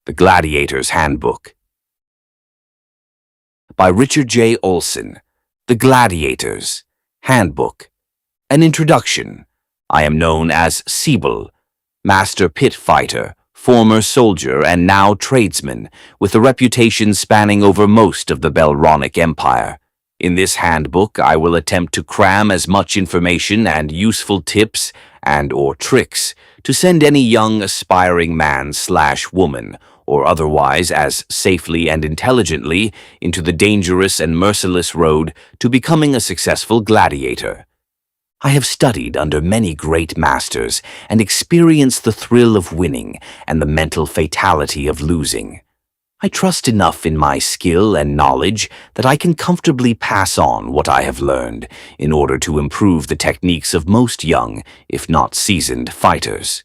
The Gladiators Handbook. By Richard J. Olson. The Gladiators Handbook. An introduction. I am known as Cebal, master pit fighter, former soldier and now tradesman, with a reputation spanning over most of the Belronnick Empire. In this handbook, I will attempt to cram as much information and useful tips and/or tricks to send any young aspiring man/woman, or otherwise as safely and intelligently into the dangerous and merciless road to becoming a successful gladiator. I have studied under many great masters and experienced the thrill of winning and the mental fatality of losing. I trust enough in my skill and knowledge that I can comfortably pass on what I have learned in order to improve the techniques of most young, if not seasoned, fighters.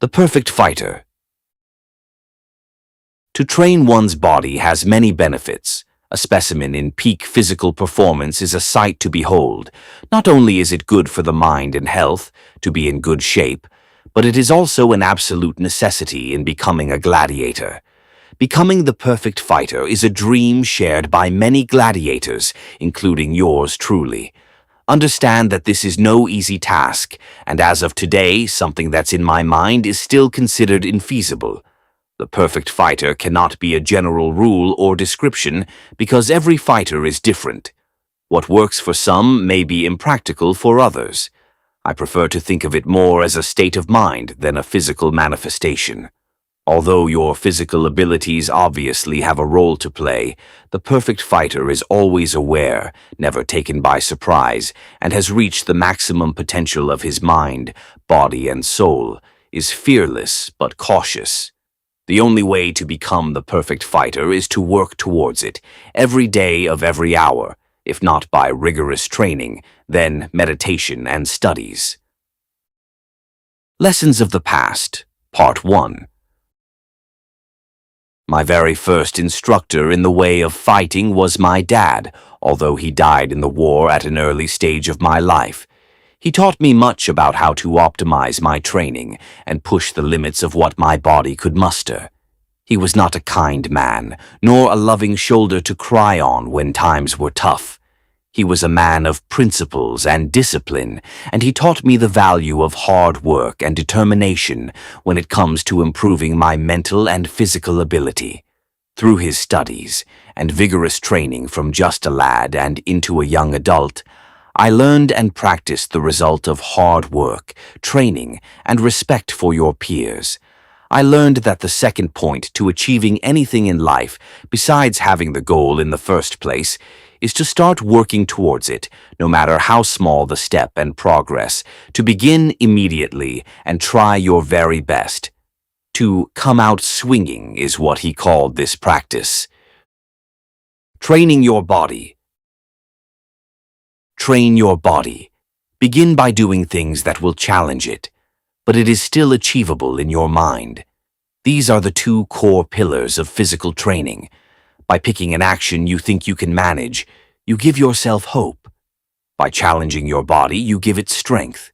The perfect fighter. To train one's body has many benefits. A specimen in peak physical performance is a sight to behold. Not only is it good for the mind and health, to be in good shape, but it is also an absolute necessity in becoming a gladiator. Becoming the perfect fighter is a dream shared by many gladiators, including yours truly. Understand that this is no easy task, and as of today, something that's in my mind is still considered infeasible. The perfect fighter cannot be a general rule or description because every fighter is different. What works for some may be impractical for others. I prefer to think of it more as a state of mind than a physical manifestation. Although your physical abilities obviously have a role to play, the perfect fighter is always aware, never taken by surprise, and has reached the maximum potential of his mind, body, and soul, is fearless but cautious. The only way to become the perfect fighter is to work towards it, every day of every hour, if not by rigorous training, then meditation and studies. Lessons of the Past, Part 1. My very first instructor in the way of fighting was my dad, although he died in the war at an early stage of my life. He taught me much about how to optimize my training and push the limits of what my body could muster. He was not a kind man, nor a loving shoulder to cry on when times were tough. He was a man of principles and discipline, and he taught me the value of hard work and determination when it comes to improving my mental and physical ability. Through his studies and vigorous training from just a lad and into a young adult, I learned and practiced the result of hard work, training, and respect for your peers. I learned that the second point to achieving anything in life, besides having the goal in the first place, is to start working towards it, no matter how small the step and progress, to begin immediately and try your very best. To come out swinging is what he called this practice. Training your body. Train your body. Begin by doing things that will challenge it, but it is still achievable in your mind. These are the two core pillars of physical training. By picking an action you think you can manage, you give yourself hope. By challenging your body, you give it strength.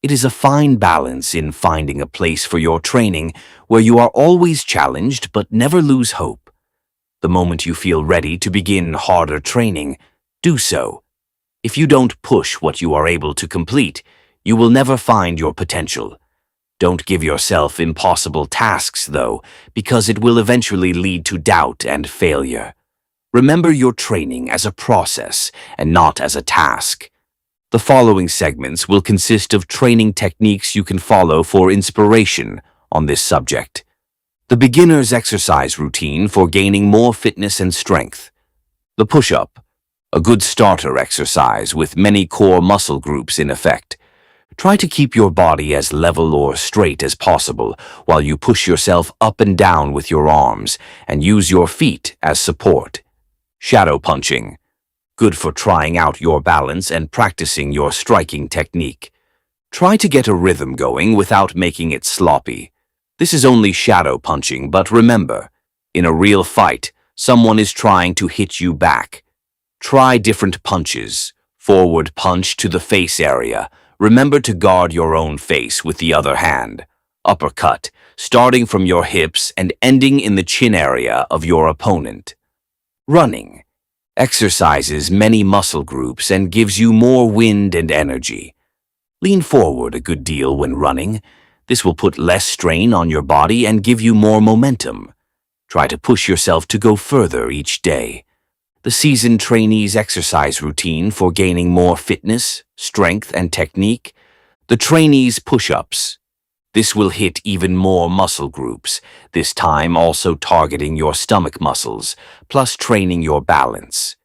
It is a fine balance in finding a place for your training where you are always challenged but never lose hope. The moment you feel ready to begin harder training, do so. If you don't push what you are able to complete, you will never find your potential. Don't give yourself impossible tasks, though, because it will eventually lead to doubt and failure. Remember your training as a process and not as a task. The following segments will consist of training techniques you can follow for inspiration on this subject. The beginner's exercise routine for gaining more fitness and strength. The push-up. A good starter exercise with many core muscle groups in effect. Try to keep your body as level or straight as possible while you push yourself up and down with your arms and use your feet as support. Shadow punching. Good for trying out your balance and practicing your striking technique. Try to get a rhythm going without making it sloppy. This is only shadow punching, but remember, in a real fight, someone is trying to hit you back. Try different punches. Forward punch to the face area. Remember to guard your own face with the other hand. Uppercut. starting from your hips and ending in the chin area of your opponent. Running exercises many muscle groups and gives you more wind and energy. Lean forward a good deal when running. This will put less strain on your body and give you more momentum. Try to push yourself to go further each day. The seasoned trainee's exercise routine for gaining more fitness, strength, and technique. The trainee's push-ups. This will hit even more muscle groups, this time also targeting your stomach muscles, plus training your balance.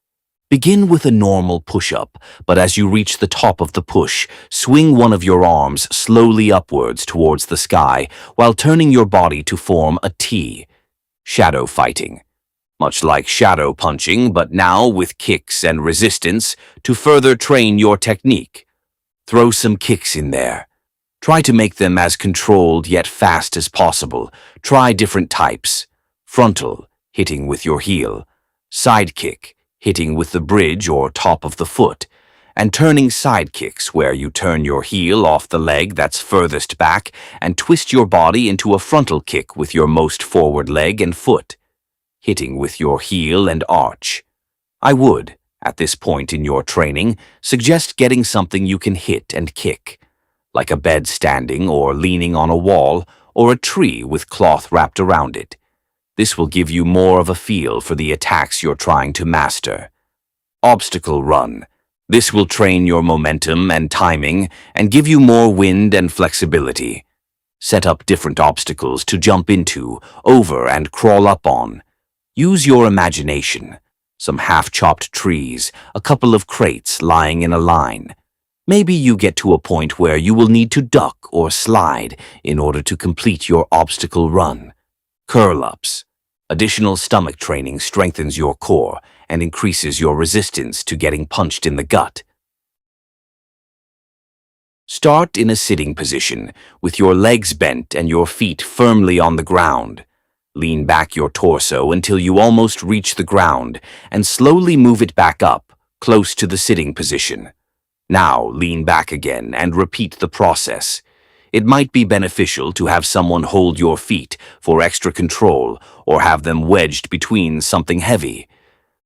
Begin with a normal push-up, but as you reach the top of the push, swing one of your arms slowly upwards towards the sky while turning your body to form a T. Shadow fighting. Much like shadow punching, but now with kicks and resistance to further train your technique. Throw some kicks in there. Try to make them as controlled yet fast as possible. Try different types. Frontal, hitting with your heel. Side kick, hitting with the bridge or top of the foot. And turning side kicks, where you turn your heel off the leg that's furthest back and twist your body into a frontal kick with your most forward leg and foot. Hitting with your heel and arch. I would, at this point in your training, suggest getting something you can hit and kick, like a bed standing or leaning on a wall or a tree with cloth wrapped around it. This will give you more of a feel for the attacks you're trying to master. Obstacle run. This will train your momentum and timing and give you more wind and flexibility. Set up different obstacles to jump into, over, and crawl up on. Use your imagination. Some half-chopped trees, a couple of crates lying in a line. Maybe you get to a point where you will need to duck or slide in order to complete your obstacle run. Curl-ups. Additional stomach training strengthens your core and increases your resistance to getting punched in the gut. Start in a sitting position, with your legs bent and your feet firmly on the ground. Lean back your torso until you almost reach the ground and slowly move it back up, close to the sitting position. Now lean back again and repeat the process. It might be beneficial to have someone hold your feet for extra control or have them wedged between something heavy.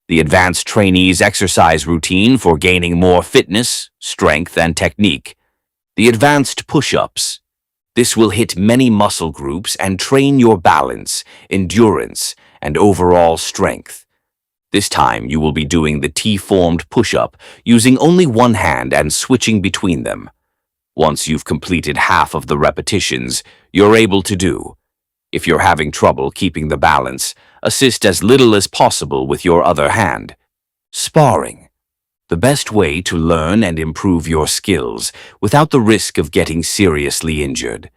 The advanced trainee's exercise routine for gaining more fitness, strength, and technique. The advanced push-ups. This will hit many muscle groups and train your balance, endurance, and overall strength. This time you will be doing the T-formed push-up using only one hand and switching between them. Once you've completed half of the repetitions, you're able to do. If you're having trouble keeping the balance, assist as little as possible with your other hand. Sparring. The best way to learn and improve your skills without the risk of getting seriously injured.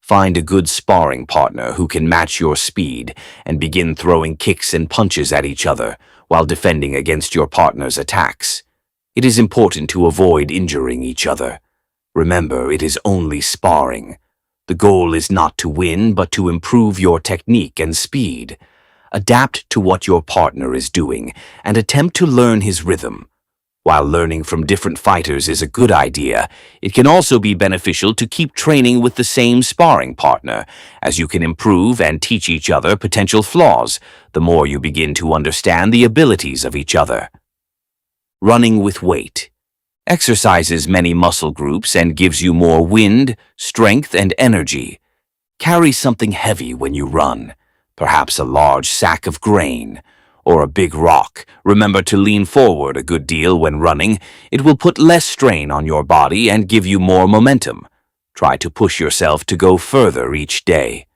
Find a good sparring partner who can match your speed and begin throwing kicks and punches at each other while defending against your partner's attacks. It is important to avoid injuring each other. Remember, it is only sparring. The goal is not to win, but to improve your technique and speed. Adapt to what your partner is doing and attempt to learn his rhythm. While learning from different fighters is a good idea, it can also be beneficial to keep training with the same sparring partner, as you can improve and teach each other potential flaws the more you begin to understand the abilities of each other. Running with weight. Exercises many muscle groups and gives you more wind, strength, and energy. Carry something heavy when you run, perhaps a large sack of grain or a big rock. Remember to lean forward a good deal when running. It will put less strain on your body and give you more momentum. Try to push yourself to go further each day.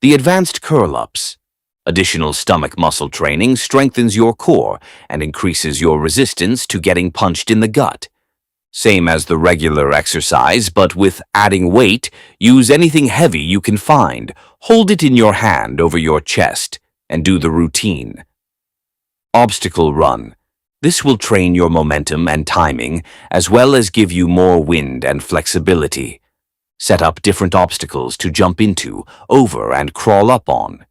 The advanced curl-ups. Additional stomach muscle training strengthens your core and increases your resistance to getting punched in the gut. Same as the regular exercise, but with adding weight, use anything heavy you can find. Hold it in your hand over your chest and do the routine. Obstacle run. This will train your momentum and timing, as well as give you more wind and flexibility. Set up different obstacles to jump into, over, and crawl up on.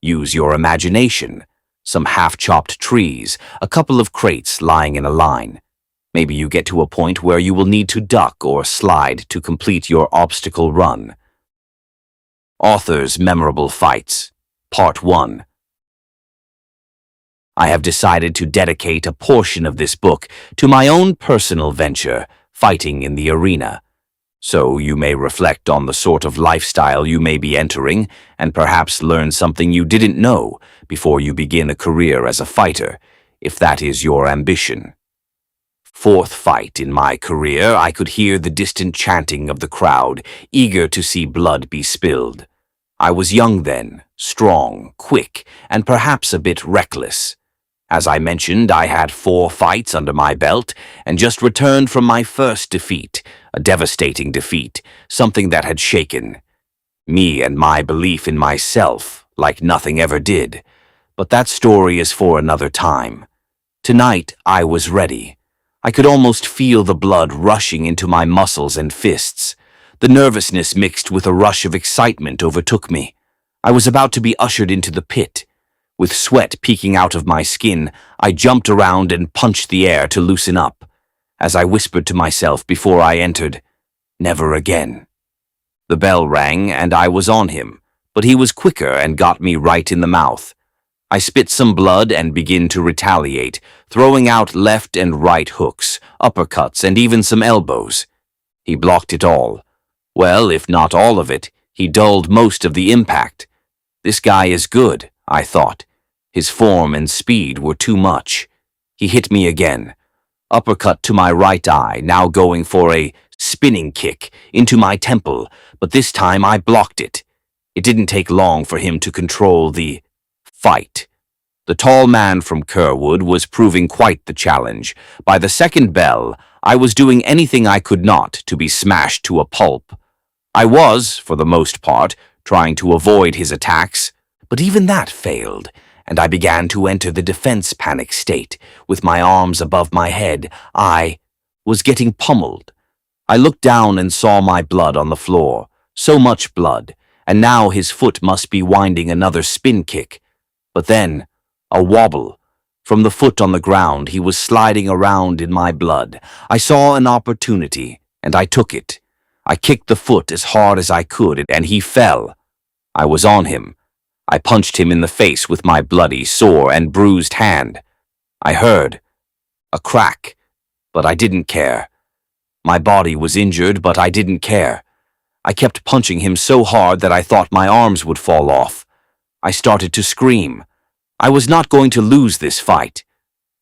Use your imagination. Some half-chopped trees, a couple of crates lying in a line. Maybe you get to a point where you will need to duck or slide to complete your obstacle run. Author's Memorable Fights, Part 1. I have decided to dedicate a portion of this book to my own personal venture, fighting in the arena. So you may reflect on the sort of lifestyle you may be entering and perhaps learn something you didn't know before you begin a career as a fighter, if that is your ambition. Fourth fight in my career, I could hear the distant chanting of the crowd, eager to see blood be spilled. I was young then, strong, quick, and perhaps a bit reckless. As I mentioned, I had 4 fights under my belt and just returned from my first defeat, a devastating defeat, something that had shaken me and my belief in myself like nothing ever did. But that story is for another time. Tonight, I was ready. I could almost feel the blood rushing into my muscles and fists. The nervousness mixed with a rush of excitement overtook me. I was about to be ushered into the pit. With sweat peeking out of my skin, I jumped around and punched the air to loosen up. As I whispered to myself before I entered, "Never again." The bell rang and I was on him, but he was quicker and got me right in the mouth. I spit some blood and began to retaliate, throwing out left and right hooks, uppercuts, and even some elbows. He blocked it all. Well, if not all of it, he dulled most of the impact. This guy is good, I thought. His form and speed were too much. He hit me again. Uppercut to my right eye, now going for a spinning kick into my temple, but this time I blocked it. It didn't take long for him to control the fight. The tall man from Kerwood was proving quite the challenge. By the second bell, I was doing anything I could not to be smashed to a pulp. I was, for the most part, trying to avoid his attacks, but even that failed, and I began to enter the defense panic state. With my arms above my head, I was getting pummeled. I looked down and saw my blood on the floor. So much blood, and now his foot must be winding another spin kick. But then, a wobble. From the foot on the ground, he was sliding around in my blood. I saw an opportunity, and I took it. I kicked the foot as hard as I could, and he fell. I was on him. I punched him in the face with my bloody, sore, and bruised hand. I heard a crack, but I didn't care. My body was injured, but I didn't care. I kept punching him so hard that I thought my arms would fall off. I started to scream. I was not going to lose this fight.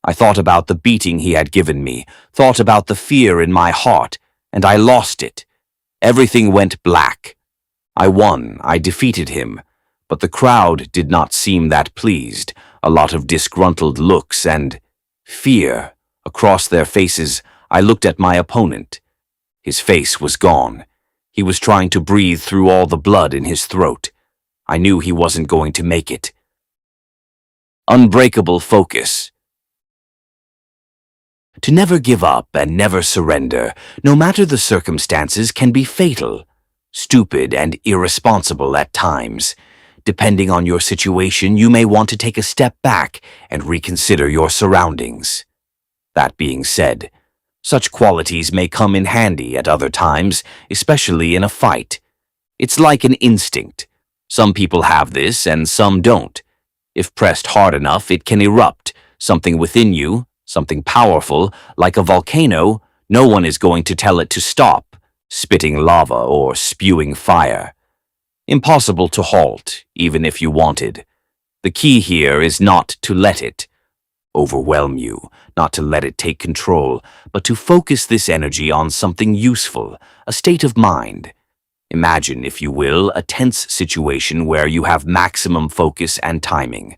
I thought about the beating he had given me, thought about the fear in my heart, and I lost it. Everything went black. I won, I defeated him, but the crowd did not seem that pleased. A lot of disgruntled looks and fear across their faces. I looked at my opponent. His face was gone. He was trying to breathe through all the blood in his throat. I knew he wasn't going to make it. Unbreakable focus. To never give up and never surrender, no matter the circumstances, can be fatal, stupid and irresponsible at times. Depending on your situation, you may want to take a step back and reconsider your surroundings. That being said, such qualities may come in handy at other times, especially in a fight. It's like an instinct. Some people have this and some don't. If pressed hard enough, it can erupt. Something within you, something powerful, like a volcano, no one is going to tell it to stop, spitting lava or spewing fire. Impossible to halt, even if you wanted. The key here is not to let it overwhelm you, not to let it take control, but to focus this energy on something useful, a state of mind. Imagine, if you will, a tense situation where you have maximum focus and timing.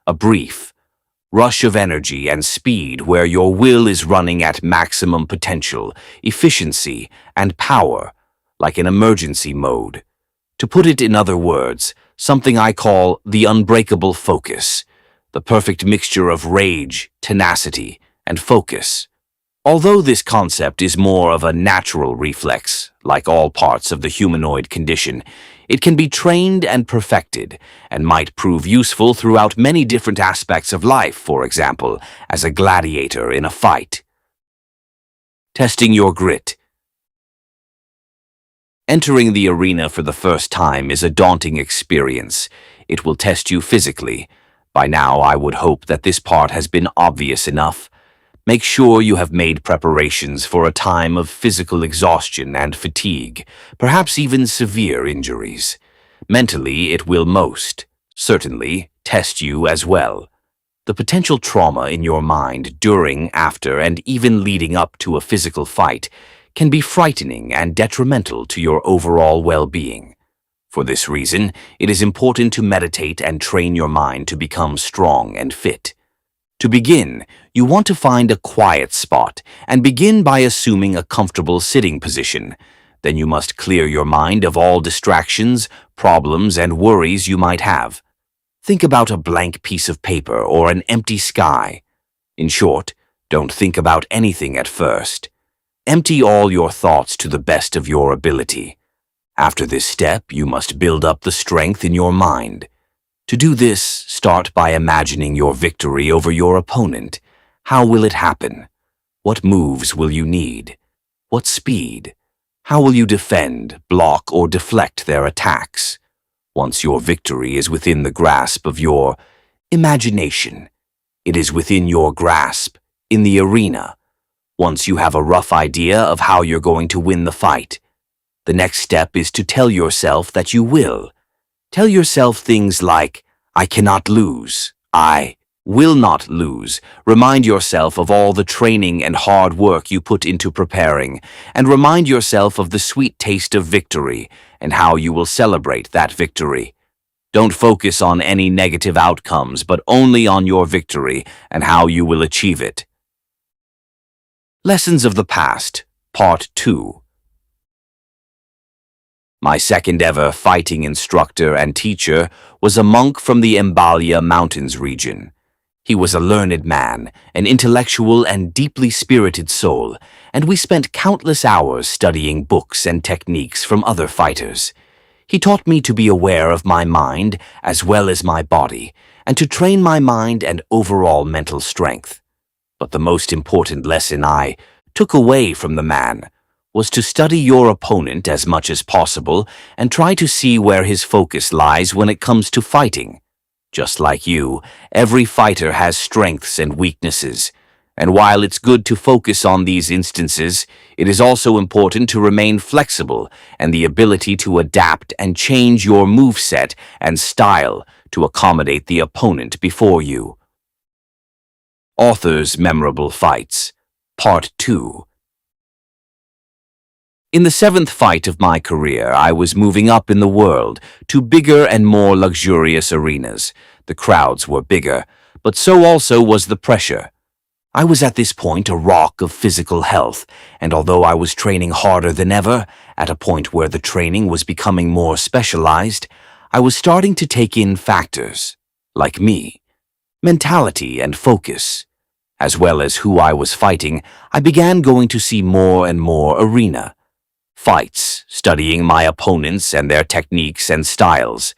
A brief rush of energy and speed where your will is running at maximum potential, efficiency, and power, like an emergency mode. To put it in other words, something I call the unbreakable focus, the perfect mixture of rage, tenacity, and focus. Although this concept is more of a natural reflex, like all parts of the humanoid condition, it can be trained and perfected, and might prove useful throughout many different aspects of life, for example, as a gladiator in a fight. Testing your grit. Entering the arena for the first time is a daunting experience. It will test you physically. By now, I would hope that this part has been obvious enough. Make sure you have made preparations for a time of physical exhaustion and fatigue, perhaps even severe injuries. Mentally, it will most certainly test you as well. The potential trauma in your mind during, after, and even leading up to a physical fight can be frightening and detrimental to your overall well-being. For this reason, it is important to meditate and train your mind to become strong and fit. To begin, you want to find a quiet spot and begin by assuming a comfortable sitting position. Then you must clear your mind of all distractions, problems, and worries you might have. Think about a blank piece of paper or an empty sky. In short, don't think about anything at first. Empty all your thoughts to the best of your ability. After this step, you must build up the strength in your mind. To do this, start by imagining your victory over your opponent. How will it happen? What moves will you need? What speed? How will you defend, block, or deflect their attacks? Once your victory is within the grasp of your imagination, it is within your grasp in the arena. Once you have a rough idea of how you're going to win the fight, the next step is to tell yourself that you will. Tell yourself things like, I cannot lose. I will not lose. Remind yourself of all the training and hard work you put into preparing, and remind yourself of the sweet taste of victory and how you will celebrate that victory. Don't focus on any negative outcomes, but only on your victory and how you will achieve it. Lessons of the Past, Part 2. My second ever fighting instructor and teacher was a monk from the Embalia Mountains region. He was a learned man, an intellectual and deeply spirited soul, and we spent countless hours studying books and techniques from other fighters. He taught me to be aware of my mind as well as my body, and to train my mind and overall mental strength. But the most important lesson I took away from the man was to study your opponent as much as possible and try to see where his focus lies when it comes to fighting. Just like you, every fighter has strengths and weaknesses, and while it's good to focus on these instances, it is also important to remain flexible and the ability to adapt and change your moveset and style to accommodate the opponent before you. Author's Memorable Fights, Part 2. In the seventh fight of my career, I was moving up in the world to bigger and more luxurious arenas. The crowds were bigger, but so also was the pressure. I was at this point a rock of physical health, and although I was training harder than ever, at a point where the training was becoming more specialized, I was starting to take in factors, like me, mentality and focus. As well as who I was fighting, I began going to see more and more arena fights, studying my opponents and their techniques and styles.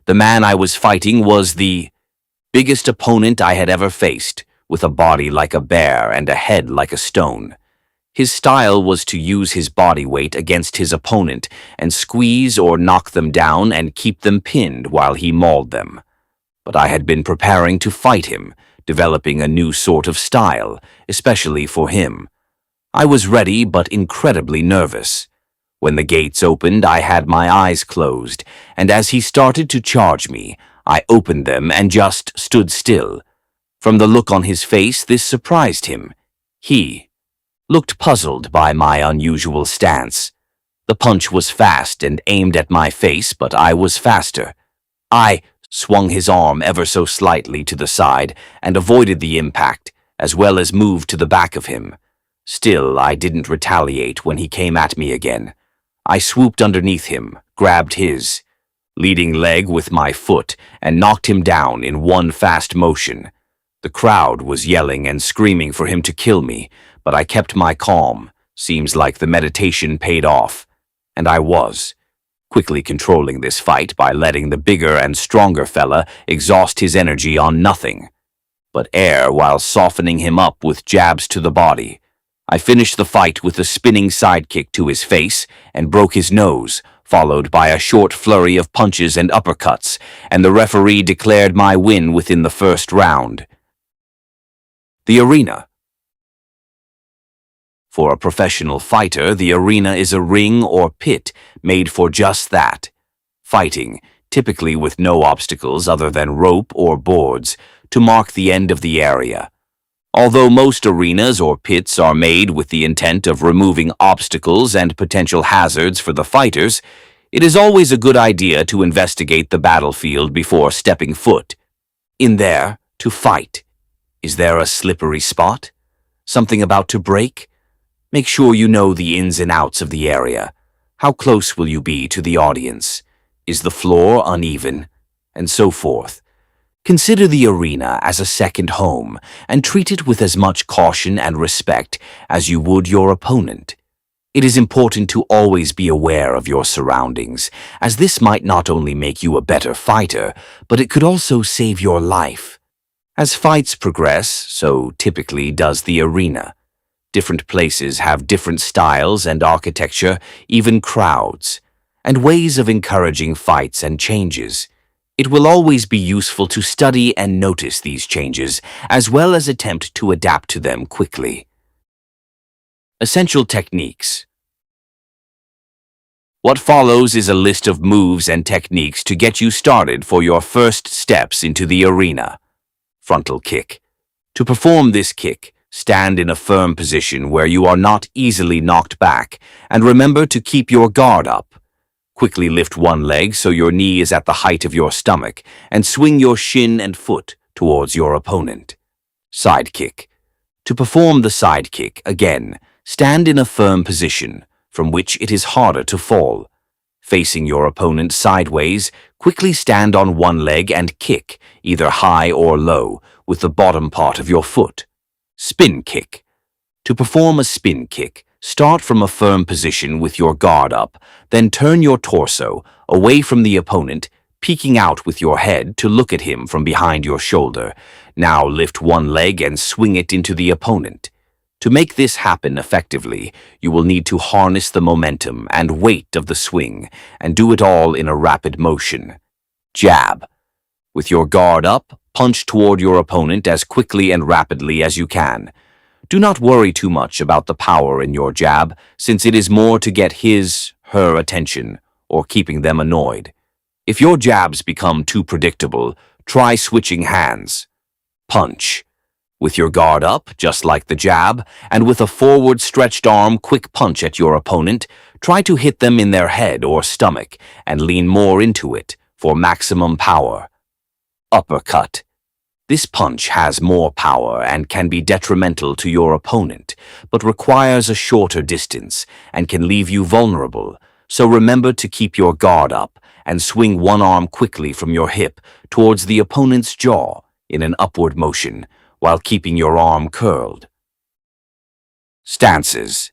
The man I was fighting was the biggest opponent I had ever faced, with a body like a bear and a head like a stone. His style was to use his body weight against his opponent and squeeze or knock them down and keep them pinned while he mauled them. But I had been preparing to fight him, developing a new sort of style, especially for him. I was ready but incredibly nervous. When the gates opened, I had my eyes closed, and as he started to charge me, I opened them and just stood still. From the look on his face, this surprised him. He looked puzzled by my unusual stance. The punch was fast and aimed at my face, but I was faster. I swung his arm ever so slightly to the side and avoided the impact, as well as moved to the back of him. Still, I didn't retaliate when he came at me again. I swooped underneath him, grabbed his leading leg with my foot, and knocked him down in one fast motion. The crowd was yelling and screaming for him to kill me, but I kept my calm. Seems like the meditation paid off. And I was quickly controlling this fight by letting the bigger and stronger fella exhaust his energy on nothing but air while softening him up with jabs to the body. I finished the fight with a spinning sidekick to his face and broke his nose, followed by a short flurry of punches and uppercuts, and the referee declared my win within the first round. The arena. For a professional fighter, the arena is a ring or pit made for just that. Fighting, typically with no obstacles other than rope or boards, to mark the end of the area. Although most arenas or pits are made with the intent of removing obstacles and potential hazards for the fighters, it is always a good idea to investigate the battlefield before stepping foot. In there, to fight. Is there a slippery spot? Something about to break? Make sure you know the ins and outs of the area. How close will you be to the audience? Is the floor uneven? And so forth. Consider the arena as a second home and treat it with as much caution and respect as you would your opponent. It is important to always be aware of your surroundings, as this might not only make you a better fighter, but it could also save your life. As fights progress, so typically does the arena. Different places have different styles and architecture, even crowds, and ways of encouraging fights and changes. It will always be useful to study and notice these changes, as well as attempt to adapt to them quickly. Essential techniques. What follows is a list of moves and techniques to get you started for your first steps into the arena. Frontal kick. To perform this kick, stand in a firm position where you are not easily knocked back, and remember to keep your guard up. Quickly lift one leg so your knee is at the height of your stomach, and swing your shin and foot towards your opponent. Side kick. To perform the side kick, again, stand in a firm position from which it is harder to fall. Facing your opponent sideways, quickly stand on one leg and kick, either high or low, with the bottom part of your foot. Spin kick. To perform a spin kick, start from a firm position with your guard up, then turn your torso away from the opponent, peeking out with your head to look at him from behind your shoulder. Now lift one leg and swing it into the opponent. To make this happen effectively, you will need to harness the momentum and weight of the swing, and do it all in a rapid motion. Jab. With your guard up, punch toward your opponent as quickly and rapidly as you can. Do not worry too much about the power in your jab, since it is more to get her attention, or keeping them annoyed. If your jabs become too predictable, try switching hands. Punch. With your guard up, just like the jab, and with a forward stretched arm quick punch at your opponent, try to hit them in their head or stomach, and lean more into it for maximum power. Uppercut. This punch has more power and can be detrimental to your opponent, but requires a shorter distance and can leave you vulnerable, so remember to keep your guard up and swing one arm quickly from your hip towards the opponent's jaw in an upward motion, while keeping your arm curled. Stances.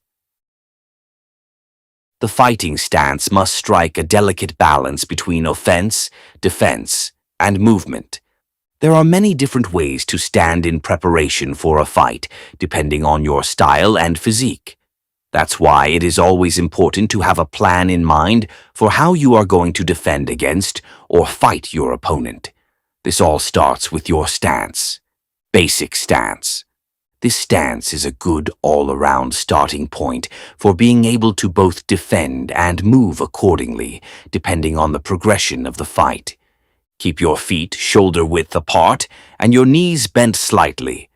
The fighting stance must strike a delicate balance between offense, defense, and movement. There are many different ways to stand in preparation for a fight, depending on your style and physique. That's why it is always important to have a plan in mind for how you are going to defend against or fight your opponent. This all starts with your stance. Basic stance. This stance is a good all-around starting point for being able to both defend and move accordingly, depending on the progression of the fight. Keep your feet shoulder-width apart and your knees bent slightly.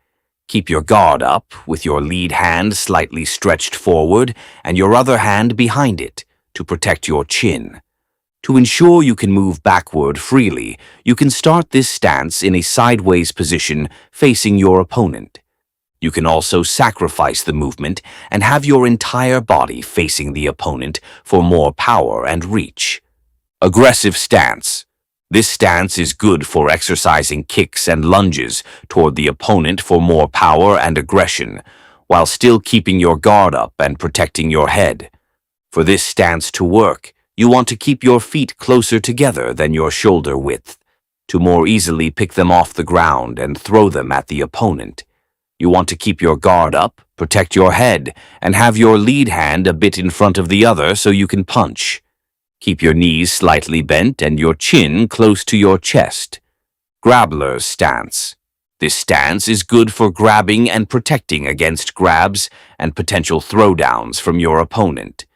Keep your guard up with your lead hand slightly stretched forward and your other hand behind it to protect your chin. To ensure you can move backward freely, you can start this stance in a sideways position facing your opponent. You can also sacrifice the movement and have your entire body facing the opponent for more power and reach. Aggressive stance. This stance is good for exercising kicks and lunges toward the opponent for more power and aggression, while still keeping your guard up and protecting your head. For this stance to work, you want to keep your feet closer together than your shoulder width, to more easily pick them off the ground and throw them at the opponent. You want to keep your guard up, protect your head, and have your lead hand a bit in front of the other so you can punch. Keep your knees slightly bent and your chin close to your chest. Grappler's stance. This stance is good for grabbing and protecting against grabs and potential throwdowns from your opponent.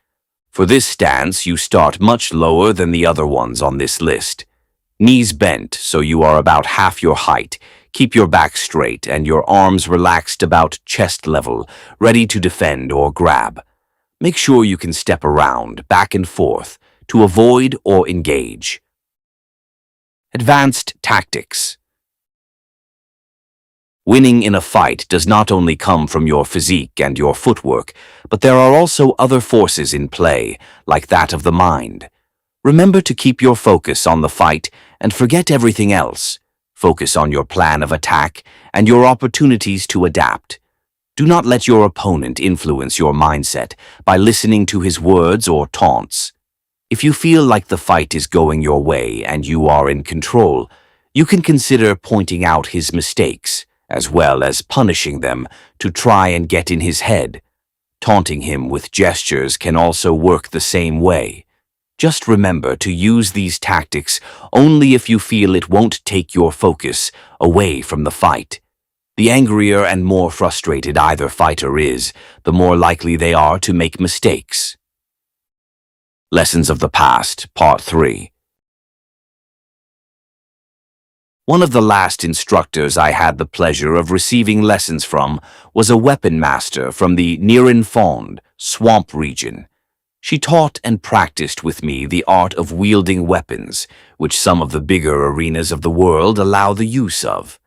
For this stance, you start much lower than the other ones on this list. Knees bent so you are about half your height. Keep your back straight and your arms relaxed about chest level, ready to defend or grab. Make sure you can step around, back and forth, to avoid or engage. Advanced tactics. Winning in a fight does not only come from your physique and your footwork, but there are also other forces in play, like that of the mind. Remember to keep your focus on the fight and forget everything else. Focus on your plan of attack and your opportunities to adapt. Do not let your opponent influence your mindset by listening to his words or taunts. If you feel like the fight is going your way and you are in control, you can consider pointing out his mistakes, as well as punishing them to try and get in his head. Taunting him with gestures can also work the same way. Just remember to use these tactics only if you feel it won't take your focus away from the fight. The angrier and more frustrated either fighter is, the more likely they are to make mistakes. Lessons of the Past, Part 3. One of the last instructors I had the pleasure of receiving lessons from was a weapon master from the Fond swamp region. She taught and practiced with me the art of wielding weapons, which some of the bigger arenas of the world allow the use of.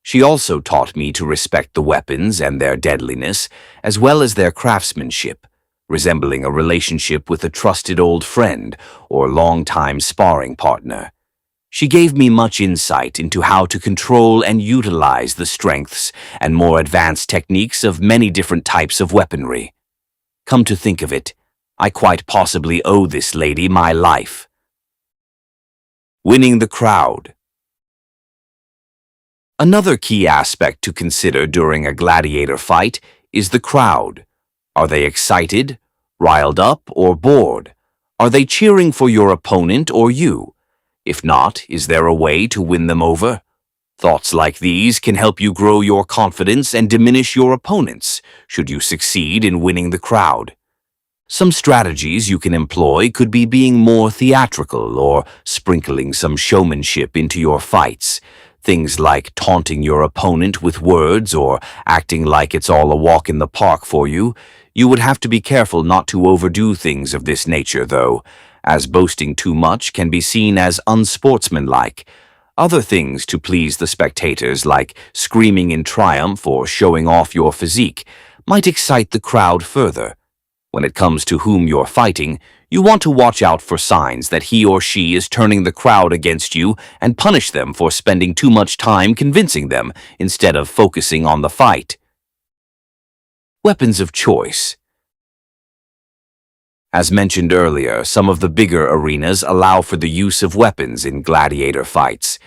She also taught me to respect the weapons and their deadliness, as well as their craftsmanship, resembling a relationship with a trusted old friend or long-time sparring partner. She gave me much insight into how to control and utilize the strengths and more advanced techniques of many different types of weaponry. Come to think of it, I quite possibly owe this lady my life. Winning the crowd. Another key aspect to consider during a gladiator fight is the crowd. Are they excited, riled up, or bored? Are they cheering for your opponent or you? If not, is there a way to win them over? Thoughts like these can help you grow your confidence and diminish your opponents, should you succeed in winning the crowd. Some strategies you can employ could be being more theatrical or sprinkling some showmanship into your fights. Things like taunting your opponent with words or acting like it's all a walk in the park for you. You would have to be careful not to overdo things of this nature, though, as boasting too much can be seen as unsportsmanlike. Other things to please the spectators, like screaming in triumph or showing off your physique, might excite the crowd further. When it comes to whom you're fighting, you want to watch out for signs that he or she is turning the crowd against you and punish them for spending too much time convincing them instead of focusing on the fight. Weapons of choice. As mentioned earlier, some of the bigger arenas allow for the use of weapons in gladiator fights.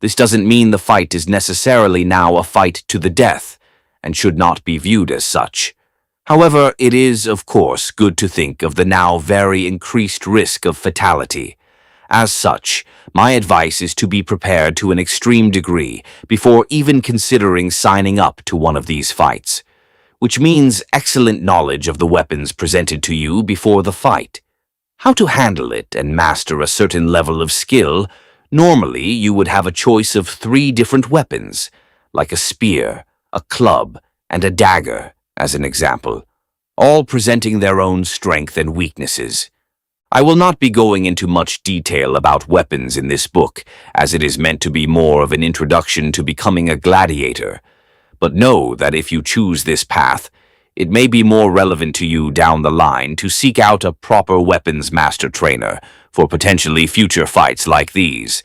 This doesn't mean the fight is necessarily now a fight to the death, and should not be viewed as such. However, it is, of course, good to think of the now very increased risk of fatality. As such, my advice is to be prepared to an extreme degree before even considering signing up to one of these fights, which means excellent knowledge of the weapons presented to you before the fight. How to handle it and master a certain level of skill. Normally, you would have a choice of 3 different weapons, like a spear, a club, and a dagger, as an example, all presenting their own strength and weaknesses. I will not be going into much detail about weapons in this book, as it is meant to be more of an introduction to becoming a gladiator. But know that if you choose this path, it may be more relevant to you down the line to seek out a proper weapons master trainer for potentially future fights like these.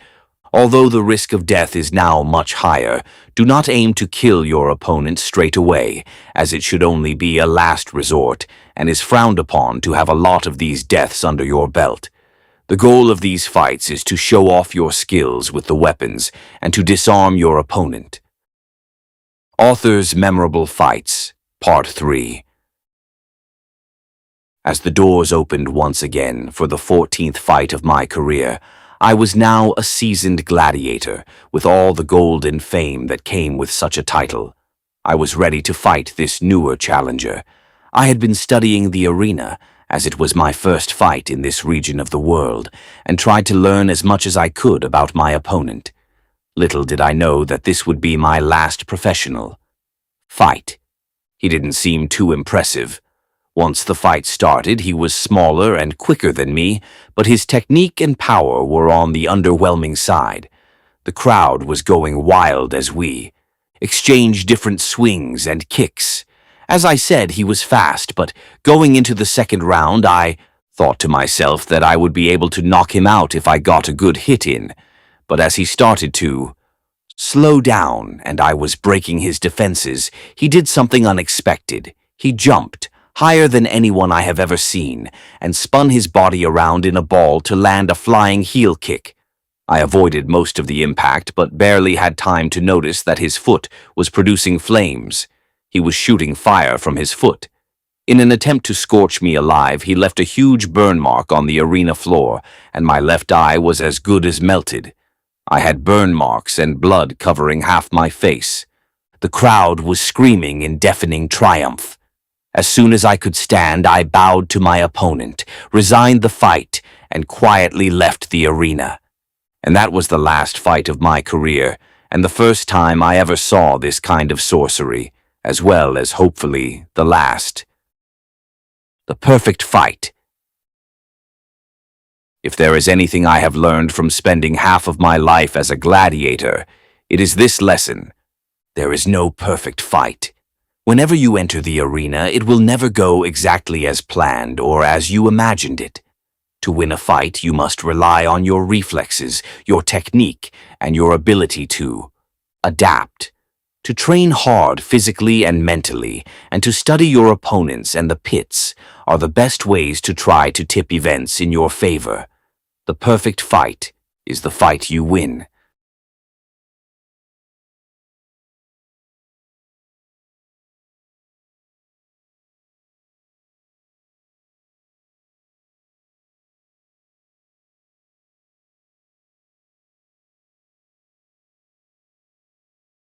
Although the risk of death is now much higher, do not aim to kill your opponent straight away, as it should only be a last resort and is frowned upon to have a lot of these deaths under your belt. The goal of these fights is to show off your skills with the weapons and to disarm your opponent. Author's Memorable Fights, Part 3. As the doors opened once again for the 14th fight of my career, I was now a seasoned gladiator with all the gold and fame that came with such a title. I was ready to fight this newer challenger. I had been studying the arena, as it was my first fight in this region of the world, and tried to learn as much as I could about my opponent. Little did I know that this would be my last professional fight. He didn't seem too impressive. Once the fight started, he was smaller and quicker than me, but his technique and power were on the underwhelming side. The crowd was going wild as we exchanged different swings and kicks. As I said, he was fast, but going into the second round, I thought to myself that I would be able to knock him out if I got a good hit in. But as he started to slow down and I was breaking his defenses, he did something unexpected. He jumped higher than anyone I have ever seen and spun his body around in a ball to land a flying heel kick. I avoided most of the impact, but barely had time to notice that his foot was producing flames. He was shooting fire from his foot. In an attempt to scorch me alive, he left a huge burn mark on the arena floor, and my left eye was as good as melted. I had burn marks and blood covering half my face. The crowd was screaming in deafening triumph. As soon as I could stand, I bowed to my opponent, resigned the fight, and quietly left the arena. And that was the last fight of my career, and the first time I ever saw this kind of sorcery, as well as, hopefully, the last. The perfect fight. If there is anything I have learned from spending half of my life as a gladiator, it is this lesson. There is no perfect fight. Whenever you enter the arena, it will never go exactly as planned or as you imagined it. To win a fight, you must rely on your reflexes, your technique, and your ability to adapt. To train hard physically and mentally, and to study your opponents and the pits are the best ways to try to tip events in your favor. The perfect fight is the fight you win.